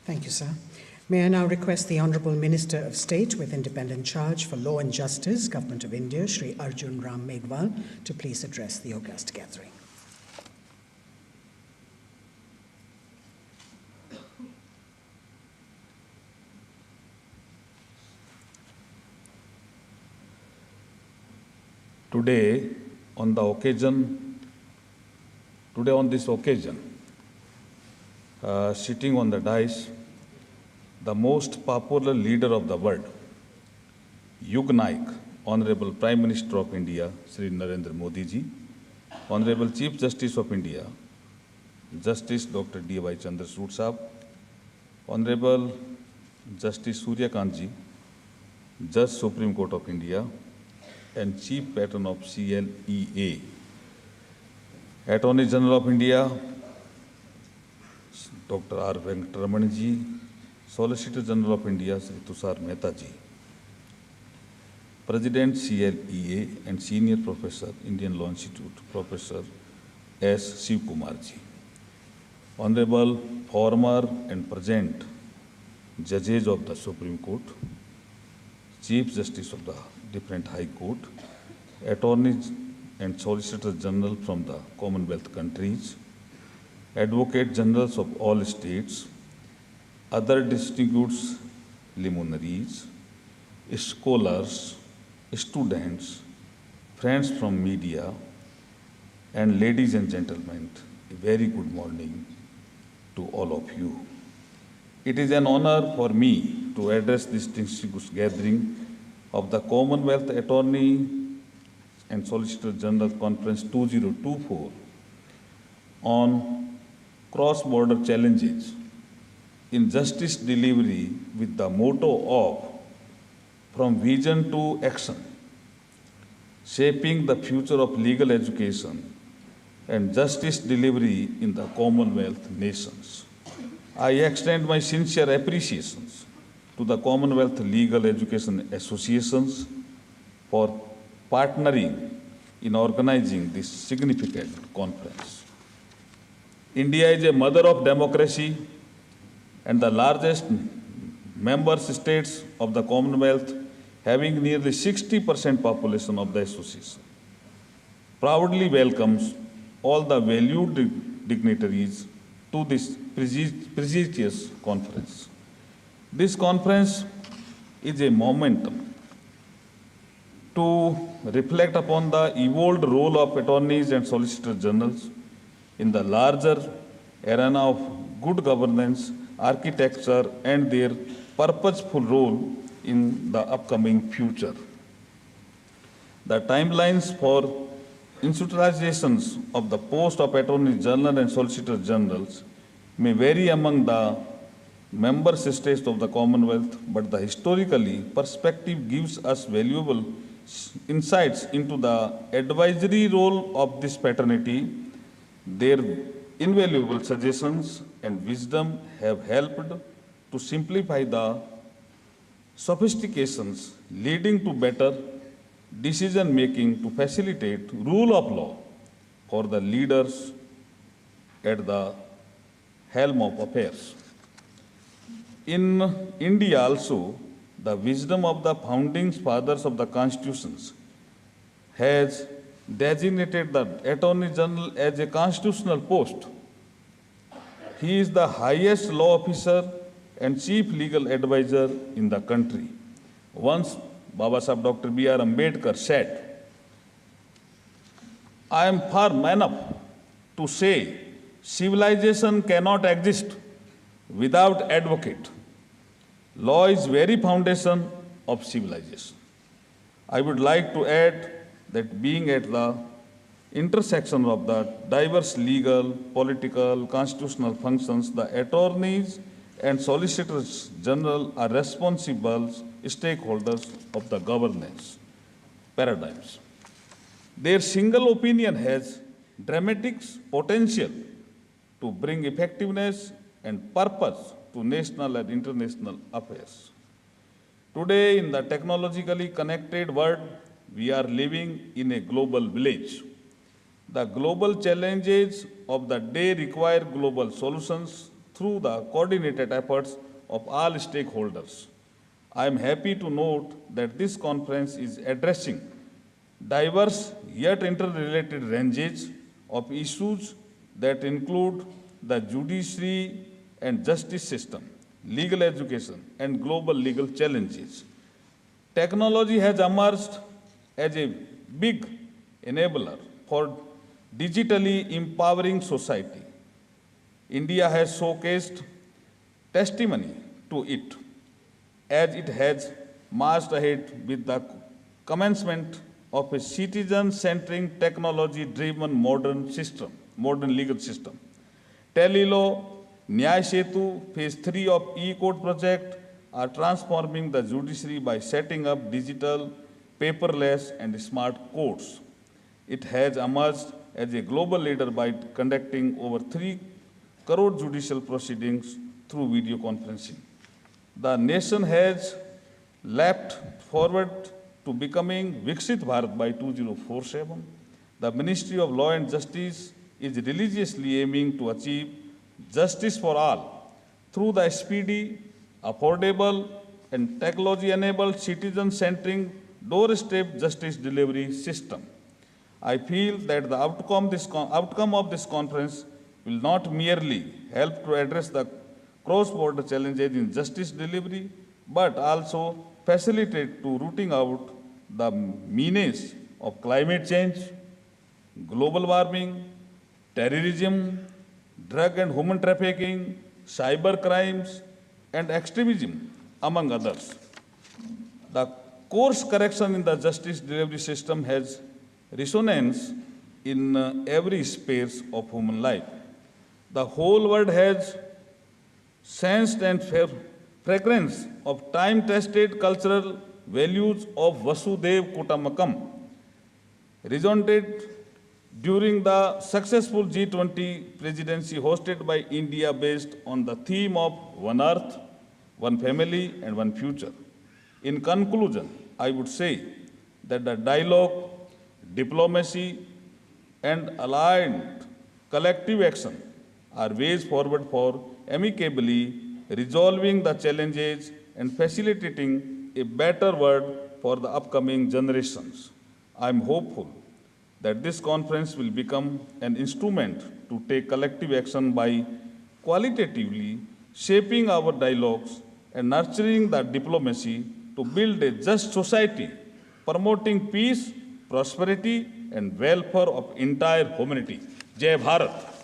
Thank you, sir. May I now request the Honourable Minister of State with independent charge for Law and Justice, Government of India, Shri Arjun Ram Meghwal, to please address the august gathering. Today, on this occasion, sitting on the dais, the most popular leader of the world, Yug Naik, Honorable Prime Minister of India, Shri Narendra Modi ji, Honorable Chief Justice of India, Justice Dr. D.Y. Chandrachud Sahab, Honorable Justice Surya Kant ji, Judge Supreme Court of India, and Chief Patron of CLEA, Attorney General of India, Dr. R. Venkataraman ji, Solicitor General of India, Sri Tushar Mehta ji, President CLEA and Senior Professor, Indian Law Institute, Professor S. Shiv Kumar ji, Honorable former and present judges of the Supreme Court, Chief Justice of the different High Court, Attorneys and Solicitor General from the Commonwealth countries, Advocate Generals of all states, other distinguished luminaries, scholars, students, friends from media, and ladies and gentlemen, a very good morning to all of you. It is an honor for me to address this distinguished gathering of the Commonwealth Attorney and Solicitor General Conference 2024 on cross-border challenges in justice delivery with the motto of From Vision to Action, Shaping the Future of Legal Education and Justice Delivery in the Commonwealth Nations. I extend my sincere appreciations to the Commonwealth Legal Education Associations for partnering in organizing this significant conference. India is a mother of democracy and the largest member states of the Commonwealth, having nearly 60% population of the association, proudly welcomes all the valued dignitaries to this prestigious conference. This conference is a momentum to reflect upon the evolved role of attorneys and solicitor generals in the larger arena of good governance, architecture, and their purposeful role in the upcoming future. The timelines for institutionalizations of the post of Attorney General and Solicitor Generals may vary among the member states of the Commonwealth, but the historically perspective gives us valuable insights into the advisory role of this fraternity. Their invaluable suggestions and wisdom have helped to simplify the sophistications leading to better decision-making to facilitate rule of law for the leaders at the helm of affairs. In India also, the wisdom of the founding fathers of the constitutions has designated the Attorney General as a constitutional post. He is the highest law officer and chief legal advisor in the country. Once Baba Sahib Dr. B.R. Ambedkar said, I am firm enough to say civilization cannot exist without advocate. Law is very foundation of civilization. I would like to add that being at the intersection of the diverse legal, political, constitutional functions, the attorneys and solicitors general are responsible stakeholders of the governance paradigms. Their single opinion has dramatic potential to bring effectiveness and purpose to national and international affairs. Today, in the technologically connected world, we are living in a global village. The global challenges of the day require global solutions through the coordinated efforts of all stakeholders. I am happy to note that this conference is addressing diverse yet interrelated ranges of issues that include the judiciary and justice system, legal education, and global legal challenges. Technology has emerged as a big enabler for digitally empowering society. India has showcased testimony to it as it has marched ahead with the commencement of a citizen-centering, technology-driven modern legal system. Telelaw, Nyay Setu, Phase 3 of E-Court project are transforming the judiciary by setting up digital, paperless, and smart courts. It has emerged as a global leader by conducting over 3 crore judicial proceedings through video conferencing. The nation has leapt forward to becoming Viksit Bharat by 2047. The Ministry of Law and Justice is religiously aiming to achieve justice for all through the speedy, affordable, and technology-enabled citizen-centering doorstep justice delivery system. I feel that the outcome of this conference will not merely help to address the cross-border challenges in justice delivery, but also facilitate to rooting out the menace of climate change, global warming, terrorism, drug and human trafficking, cyber crimes, and extremism, among others. The course correction in the justice delivery system has resonance in every space of human life. The whole world has sensed and fragrance of time-tested cultural values of Vasudev Kutumbakam, resonated during the successful G20 presidency hosted by India based on the theme of One Earth, One Family, and One Future. In conclusion, I would say that the dialogue, diplomacy, and aligned collective action are ways forward for amicably resolving the challenges and facilitating a better world for the upcoming generations. I am hopeful that this conference will become an instrument to take collective action by qualitatively shaping our dialogues and nurturing the diplomacy to build a just society, promoting peace, prosperity, and welfare of entire humanity. Jai Bharat.